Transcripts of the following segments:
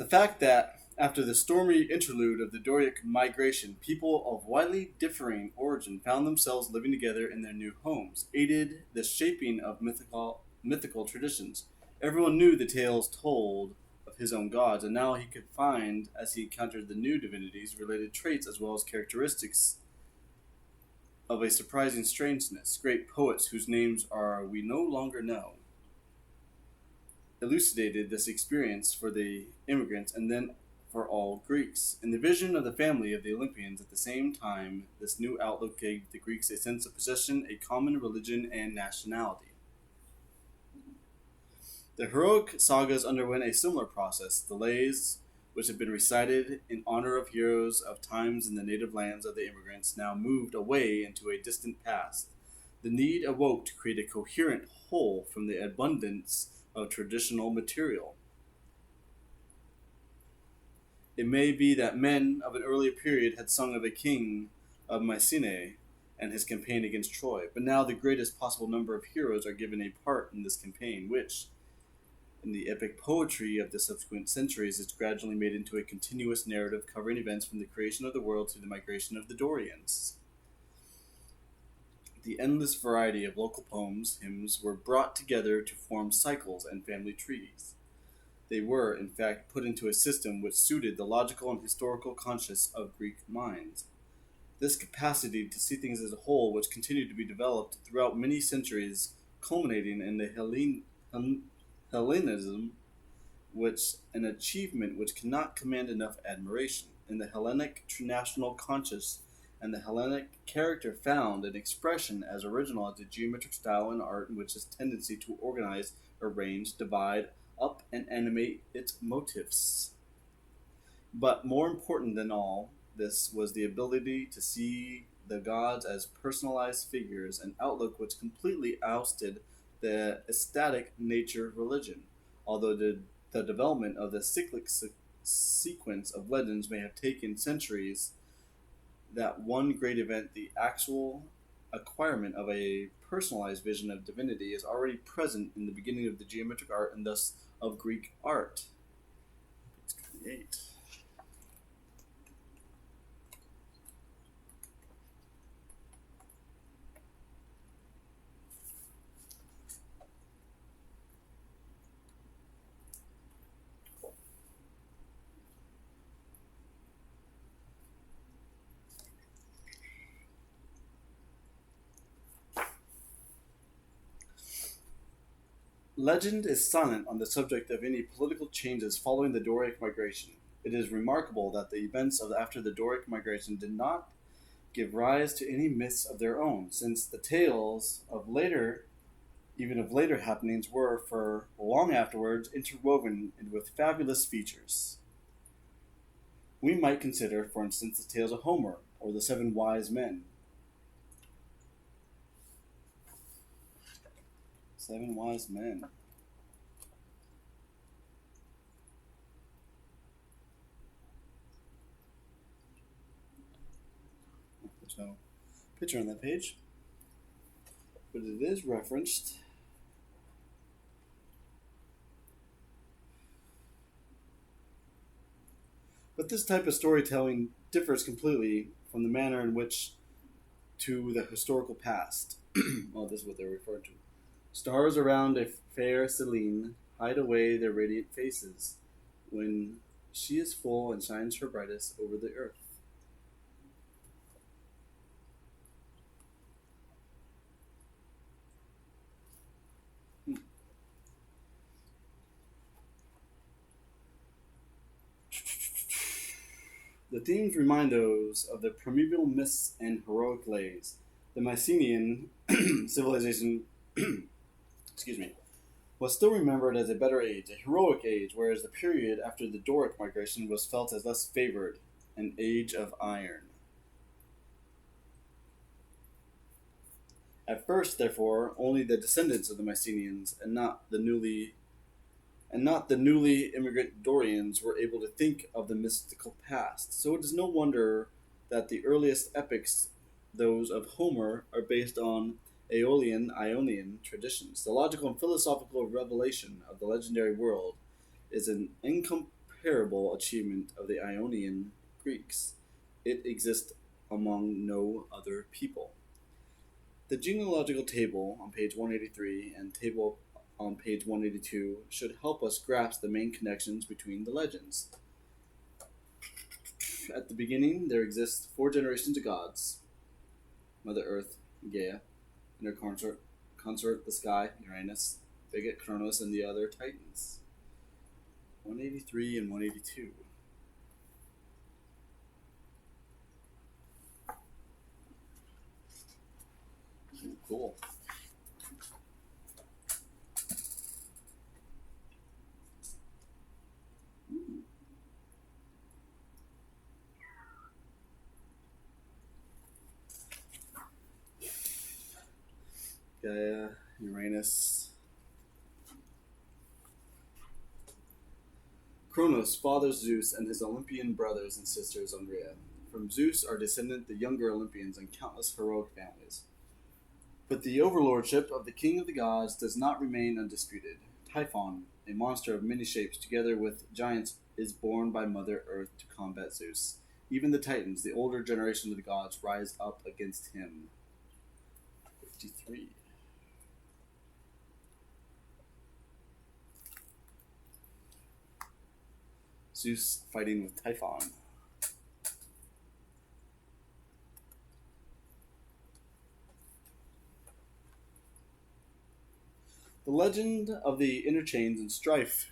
The fact that, after the stormy interlude of the Doric migration, people of widely differing origin found themselves living together in their new homes, aided the shaping of mythical traditions. Everyone knew the tales told of his own gods, and now he could find, as he encountered the new divinities, related traits as well as characteristics of a surprising strangeness. Great poets whose names are we no longer know elucidated this experience for the immigrants and then for all Greeks. In the vision of the family of the Olympians, at the same time, this new outlook gave the Greeks a sense of possession, a common religion, and nationality. The heroic sagas underwent a similar process. The lays, which had been recited in honor of heroes of times in the native lands of the immigrants, now moved away into a distant past. The need awoke to create a coherent whole from the abundance of traditional material. It may be that men of an earlier period had sung of a king of Mycenaean and his campaign against Troy, but now the greatest possible number of heroes are given a part in this campaign, which, in the epic poetry of the subsequent centuries, is gradually made into a continuous narrative covering events from the creation of the world to the migration of the Dorians. The endless variety of local poems, hymns, were brought together to form cycles and family trees. They were, in fact, put into a system which suited the logical and historical conscience of Greek minds. This capacity to see things as a whole, which continued to be developed throughout many centuries, culminating in the Hellenism, which an achievement which cannot command enough admiration. In the Hellenic national conscience and the Hellenic character found an expression as original as the geometric style in art, in which its tendency to organize, arrange, divide up, and animate its motifs. But more important than all this was the ability to see the gods as personalized figures, an outlook which completely ousted the ecstatic nature of religion. Although the development of the cyclic sequence of legends may have taken centuries, that one great event, the actual acquirement of a personalized vision of divinity, is already present in the beginning of the geometric art and thus of Greek art. Page 28. Legend is silent on the subject of any political changes following the Doric migration. It is remarkable that the events of after the Doric migration did not give rise to any myths of their own, since the tales of later, even of later happenings, were, for long afterwards, interwoven with fabulous features. We might consider, for instance, the tales of Homer, or the Seven Wise Men. Seven Wise Men. There's no picture on that page, but it is referenced. But this type of storytelling differs completely from the manner in which to the historical past. Well, this is what they're referring to. Stars around a fair Selene hide away their radiant faces when she is full and shines her brightest over the earth. The themes remind those of the primeval myths and heroic lays. The Mycenaean civilization was still remembered as a better age, a heroic age, whereas the period after the Doric migration was felt as less favored, an age of iron. At first, therefore, only the descendants of the Mycenaeans and not the newly immigrant Dorians were able to think of the mystical past. So it is no wonder that the earliest epics, those of Homer, are based on Ionian traditions. The logical and philosophical revelation of the legendary world is an incomparable achievement of the Ionian Greeks. It exists among no other people. The genealogical table on page 183 and table on page 182 should help us grasp the main connections between the legends. At the beginning, there exist four generations of gods: Mother Earth, Gaia, and her consort the sky, Uranus, Bigot, Kronos, and the other Titans. 183 and 182. Ooh, cool. Gaia, Uranus. Kronos fathers Zeus and his Olympian brothers and sisters Umbria. From Zeus are descended the younger Olympians and countless heroic families. But the overlordship of the king of the gods does not remain undisputed. Typhon, a monster of many shapes, together with giants, is born by Mother Earth to combat Zeus. Even the Titans, the older generation of the gods, rise up against him. 53. Zeus fighting with Typhon. The legend of the interchange and strife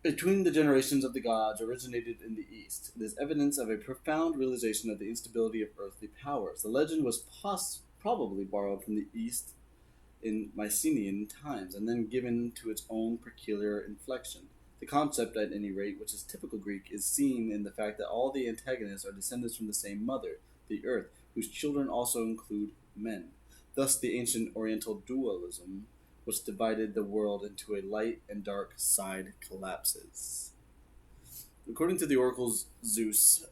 between the generations of the gods originated in the East. It is evidence of a profound realization of the instability of earthly powers. The legend was probably borrowed from the East in Mycenaean times, and then given to its own peculiar inflection. The concept, at any rate, which is typical Greek, is seen in the fact that all the antagonists are descendants from the same mother, the Earth, whose children also include men. Thus, the ancient Oriental dualism, which divided the world into a light and dark side, collapses. According to the oracles, Zeus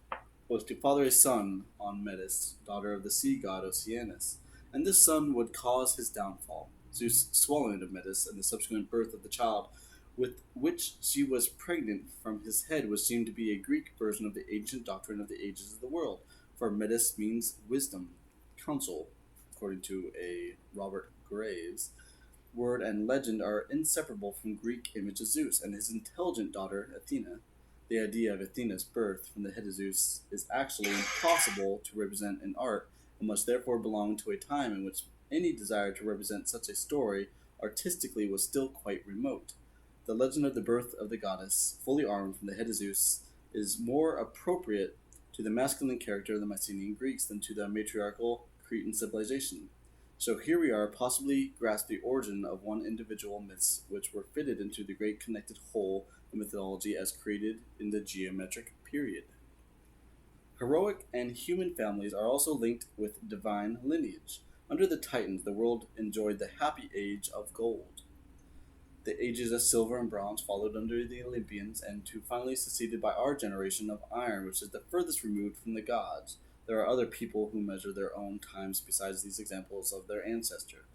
was to father a son on Metis, daughter of the sea god Oceanus, and this son would cause his downfall. Zeus' swallowing of Metis and the subsequent birth of the child with which she was pregnant from his head was seen to be a Greek version of the ancient doctrine of the ages of the world, for Metis means wisdom, counsel, according to a Robert Graves. Word and legend are inseparable from Greek image of Zeus and his intelligent daughter Athena. The idea of Athena's birth from the head of Zeus is actually impossible to represent in art, and must therefore belong to a time in which any desire to represent such a story artistically was still quite remote. The legend of the birth of the goddess, fully armed from the head of Zeus, is more appropriate to the masculine character of the Mycenaean Greeks than to the matriarchal Cretan civilization. So here we are, possibly grasp the origin of one individual myths which were fitted into the great connected whole of mythology as created in the geometric period. Heroic and human families are also linked with divine lineage. Under the Titans, the world enjoyed the happy age of gold. The ages of silver and bronze followed under the Olympians, and to finally succeeded by our generation of iron, which is the furthest removed from the gods. There are other people who measure their own times besides these examples of their ancestor.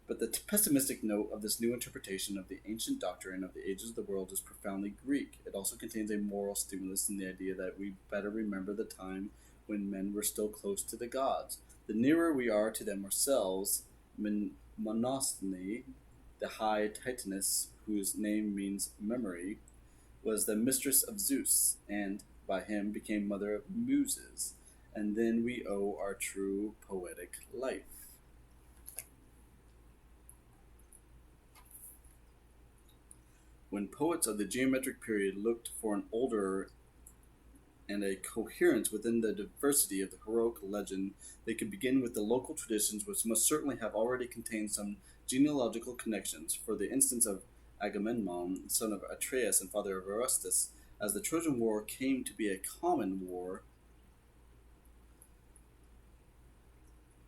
But the pessimistic note of this new interpretation of the ancient doctrine of the ages of the world is profoundly Greek. It also contains a moral stimulus in the idea that we better remember the time when men were still close to the gods. The nearer we are to them ourselves, Monosthene, the high Titaness, whose name means memory, was the mistress of Zeus, and by him became mother of muses, and then we owe our true poetic life. When poets of the geometric period looked for an order and a coherence within the diversity of the heroic legend, they could begin with the local traditions, which must certainly have already contained some genealogical connections. For the instance of Agamemnon, son of Atreus and father of Orestes, as the Trojan War came to be a common war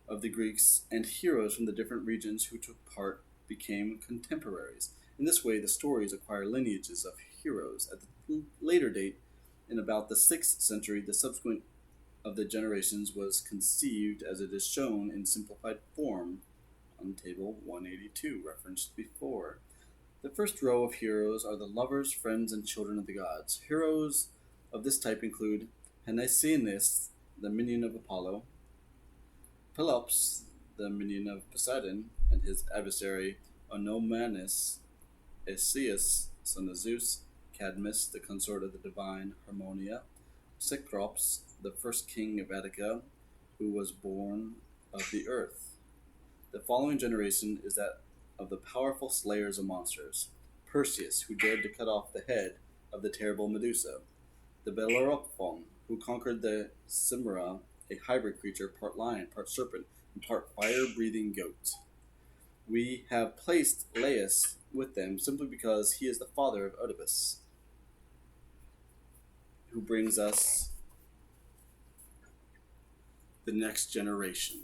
of the Greeks, and heroes from the different regions who took part became contemporaries. In this way, the stories acquire lineages of heroes. At the later date, in about the 6th century, the subsequent of the generations was conceived as it is shown in simplified form on table 182, referenced before. The first row of heroes are the lovers, friends, and children of the gods. Heroes of this type include Henoceanus, the minion of Apollo, Pelops, the minion of Poseidon, and his adversary Onomanus, Asius, son of Zeus, Cadmus, the consort of the divine Harmonia, Cecrops, the first king of Attica, who was born of the earth. The following generation is that of the powerful slayers of monsters: Perseus, who dared to cut off the head of the terrible Medusa; the Bellerophon, who conquered the Chimera, a hybrid creature, part lion, part serpent, and part fire-breathing goat. We have placed Laius with them simply because he is the father of Oedipus, who brings us the next generation.